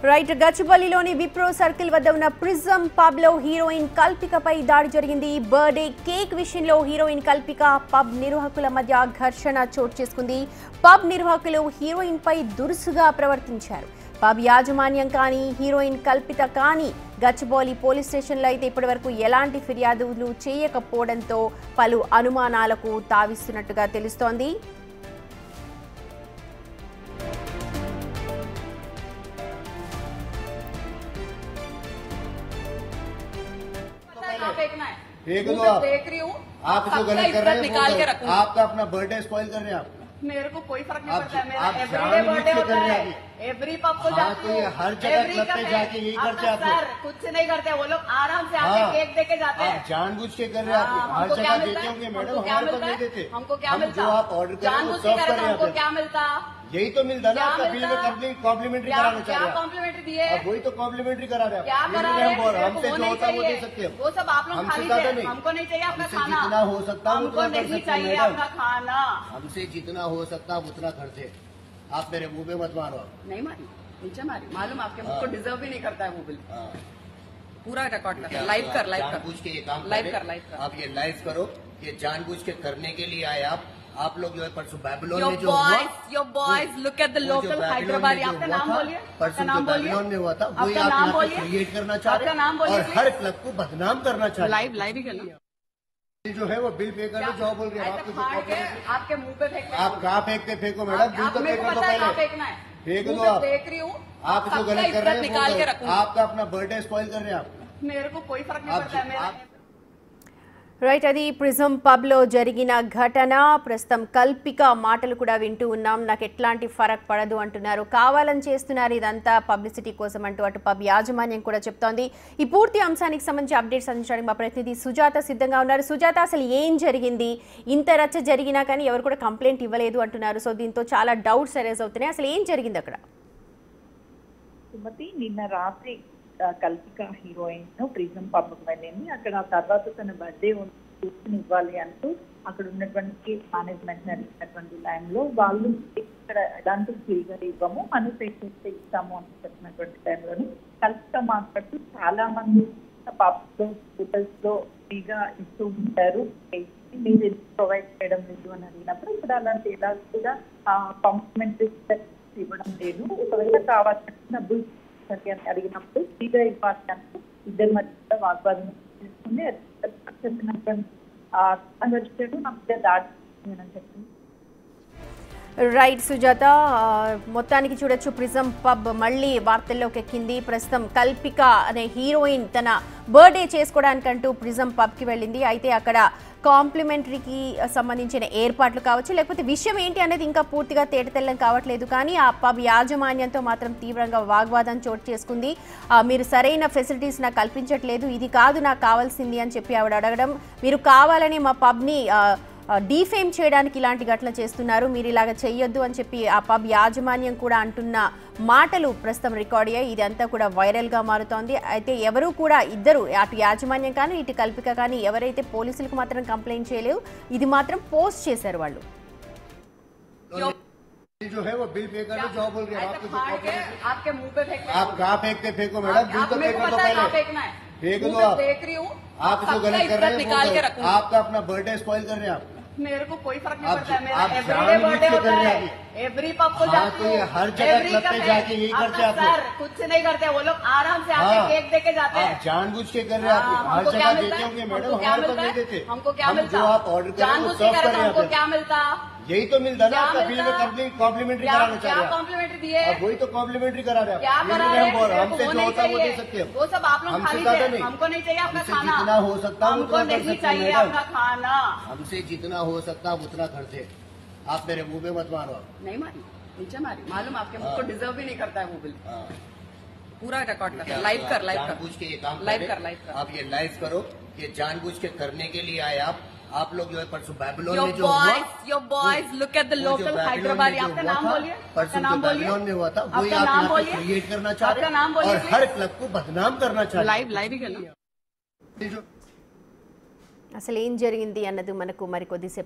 Right గచ్చిబౌలిలోని Wipro circle వద్ద ఉన్న prism pub లో హీరోయిన్ కల్పికపై దాడి జరిగింది. బర్త్డే కేక్ విషయంలో హీరోయిన్ కల్పిక పబ్ నిర్వాహకుల మధ్య ఘర్షణ చోటు చేసుకుంది. పబ్ నిర్వాహకులు హీరోయిన్ పై దురుసుగా ప్రవర్తించారు. పబ్ యాజమాన్యం కానీ హీరోయిన్ కల్పిత కానీ గచ్చిబౌలి పోలీస్ స్టేషన్లో అయితే ఇప్పటివరకు ఎలాంటి ఫిర్యాదులు చేయకపోవడంతో పలు అనుమానాలకు తావిస్తున్నట్టుగా తెలుస్తోంది. फेंक दो आप। देख रही हूँ आप इसको गलत कर रहे हैं। आपका अपना बर्थडे स्पॉइल कर रहे हैं आप। मेरे को कोई फर्क नहीं पड़ता है। मेरा एवरीडे बर्थडे होता है। एवरी पब को जाती हूँ। हर जगह क्लब पे जाके यही करते हैं आप लोग। सर कुछ नहीं करते, वो लोग आराम से आके केक देके जाते हैं। जानबूझ के कर रहे हैं आप। हर जगह देते होंगे मैडम, हमारे पास नहीं देते। हमको क्या मिलता? जो आप ऑर्डर कर रहे हैं वो सर्व कर रहे हैं। हमको क्या मिलता? यही तो मिलता ना आपका बिल में कॉम्प्लीमेंट्री कराना चाहिए। क्या कॉम्प्लीमेंट्री दिए? वही तो कॉम्प्लीमेंट्री करा रहे हैं। क्या करा रहे हैं? हमसे जो होता है वो दे सकते हैं। वो सब आप लोग खा लीजिए। हमको नहीं चाहिए आपका खाना। जितना हो सकता है हमको नहीं चाहिए आपका खाना। हमसे जितना हो सकता है उतना खर्चे। आप मेरे मुंह पे मत मारो। नहीं मारी, नीचे मारी। मालूम आपके मुंह को डिजर्व भी नहीं करता है वो बिल। पूरा रिकॉर्ड कर, लाइव कर, जानबूझ के ये काम लाइव कर, लाइव कर। आप ये लाइव करो, ये जानबूझ के करने के लिए आए आप लोग जो है परसों बैबलोन में जो your boys look at the local Hyderabad। आपका नाम बोलिए। परसों जो बैबलोन में हुआ था वही आप यहाँ पे क्रिएट करना चाह रहे हैं और हर क्लब को बदनाम करना चाह रहे हैं। लाइव ही करना जो है वो बिल पे कर लो, जो बोल रहे हैं आपके मुंह पे फेंक। आप कहाँ फेंकते फेंको मैडम, बिल तो पे कर दो पहले। फेंक दो आप। देख रही हूँ आप इसको गलत कर रहे हैं। आपका अपना बर्थडे स्पॉइल कर रहे हैं आप। मेरे को कोई फर्क नहीं पड़ता है। मेरा రైట్, అది ప్రిజం పబ్ లో జరిగిన ఘటన. ప్రస్తుతం కల్పిక మాటలు కూడా వింటూ ఉన్నాం. నాకు ఎట్లాంటి ఫరక్ పడదు అంటున్నారు. కావాలని చేస్తున్నారు ఇదంతా పబ్లిసిటీ కోసం అంటూ అటు పబ్ యాజమాన్యం కూడా చెప్తోంది. ఈ పూర్తి అంశానికి సంబంధించి అప్డేట్స్ అందించడానికి మా ప్రతినిధి సుజాత సిద్ధంగా ఉన్నారు. సుజాత, అసలు ఏం జరిగింది? ఇంత రచ్చ జరిగినా కానీ ఎవరు కూడా కంప్లైంట్ ఇవ్వలేదు అంటున్నారు. సో దీంతో చాలా డౌట్స్ అరైజ్ అవుతున్నాయి. అసలు ఏం జరిగింది అక్కడ? సుమతి, నిన్న రాత్రి కల్పిక హీరోయిన్ ప్రిజం పబ్ వెళ్ళింది. అక్కడ తర్వాత తన బర్త్డే కూర్చుని ఇవ్వాలి అంటూ అక్కడ ఉన్నటువంటి మేనేజ్మెంట్ అడిగినటువంటి టైంలో వాళ్ళు ఇక్కడ ఎలాంటి ఫ్రీగా ఇవ్వము, మనం పే చేస్తే ఇస్తాము అని చెప్పినటువంటి టైంలోని కల్పిక మాట్లాడుతూ చాలా మంది పబ్స్ లో హోటల్స్ లో ఫ్రీగా ఇస్తూ ఉంటారు, మీరు ప్రొవైడ్ చేయడం లేదు అని అడిగినప్పుడు ఇప్పుడు అలాంటి ఎలా కూడా కాంప్లిమెంటరీ ఇవ్వడం లేదు, ఒకవేళ కావాల్సిన డబ్బులు అడిగినప్పుడు ఫ్రీగా ఇవ్వాలి అంటూ ఇద్దరి మధ్య వాగ్వాదం చేసుకుని చెప్పినటువంటి సంఘర్షణ నా మధ్య దాడి అని చెప్పింది. రైట్ సుజాత, మొత్తానికి చూడొచ్చు ప్రిజం పబ్ మళ్ళీ వార్తల్లోకి ఎక్కింది. ప్రస్తుతం కల్పిక అనే హీరోయిన్ తన బర్త్డే చేసుకోవడానికంటూ ప్రిజం పబ్కి వెళ్ళింది. అయితే అక్కడ కాంప్లిమెంటరీకి సంబంధించిన ఏర్పాట్లు కావచ్చు, లేకపోతే విషయం ఏంటి అనేది ఇంకా పూర్తిగా తేటతెల్లం కావట్లేదు. కానీ ఆ పబ్ యాజమాన్యంతో మాత్రం తీవ్రంగా వాగ్వాదం చోటు చేసుకుంది. మీరు సరైన ఫెసిలిటీస్ నాకు కల్పించట్లేదు, ఇది కాదు నాకు కావాల్సింది అని చెప్పి ఆవిడ అడగడం, మీరు కావాలని మా పబ్ని డీఫేమ్ చేయడానికి ఇలాంటి ఘటన చేస్తున్నారు, మీరు ఇలాగ చెయ్యొద్దు అని చెప్పి ఆ పబ్ యాజమాన్యం కూడా అంటున్న మాటలు ప్రస్తుతం రికార్డ్ అయ్యాయి. ఇదంతా కూడా వైరల్గా మారుతోంది. అయితే ఎవరు కూడా ఇద్దరు, అటు యాజమాన్యం కానీ ఇటు కల్పిక కానీ ఎవరైతే పోలీసులకు మాత్రం కంప్లైంట్ చేయలేవు, ఇది మాత్రం పోస్ట్ చేశారు వాళ్ళు. जो है वो बिल पे कर लो, जो बोल रहे हैं आपके मुंह पे फेंक। आप कहाँ फेंकते फेंको मैडम, बिल तो पे कर दो पहले। फेंक दो आप। देख रही हूँ आप इसको गलत कर रहे हैं। आपका अपना बर्थडे स्पॉइल कर रहे हैं आप। मेरे को कोई फर्क नहीं पड़ता है। मेरा एवरीडे बर्थडे होता है। एवरी पब को जाती हूँ। हर जगह क्लब पे जाके यही करते हैं आप लोग। कुछ नहीं करते, वो लोग आराम से आके केक देके जाते हैं। जानबूझ के कर रहे हैं आप। हर जगह देते होंगे मैडम, हमारे पास नहीं देते। हमको क्या मिलता? जो आप ऑर्डर कर रहे हैं वो सर्व कर रहे हैं। हमको क्या मिलता? यही तो मिलता ना आपका बिल में कॉम्प्लीमेंट्री कराना चाहिए। क्या कॉम्प्लीमेंट्री दिए? वही तो कॉम्प्लीमेंट्री करा रहे हैं। क्या करा रहे हैं? हमसे जो होता है वो दे सकते हैं। वो सब आप लोग खा लीजिए। हमको नहीं चाहिए आपका खाना। जितना हो सकता है हमको नहीं चाहिए आपका खाना। हमसे जितना हो सकता है उतना खर्चे। आप मेरे मुंह पे मत मारो। नहीं मारी, नीचे मारी। मालूम आपके मुंह को डिजर्व भी नहीं करता है वो बिल। पूरा रिकॉर्ड कर, लाइव कर, जानबूझ के ये काम लाइव कर। आप ये लाइव करो, ये जानबूझ के करने के लिए आए आप लोग जो है परसों बैबलोन में जो your boys look at the local Hyderabad। आपका नाम बोलिए। परसों जो बैबलोन में हुआ था वही आप यहाँ पे क्रिएट करना चाह रहे हैं और हर क्लब को बदनाम करना चाह रहे हैं। लाइव ही करना। అసలు ఏం జరిగింది అన్నది మనకు మరికొద్దిసేపు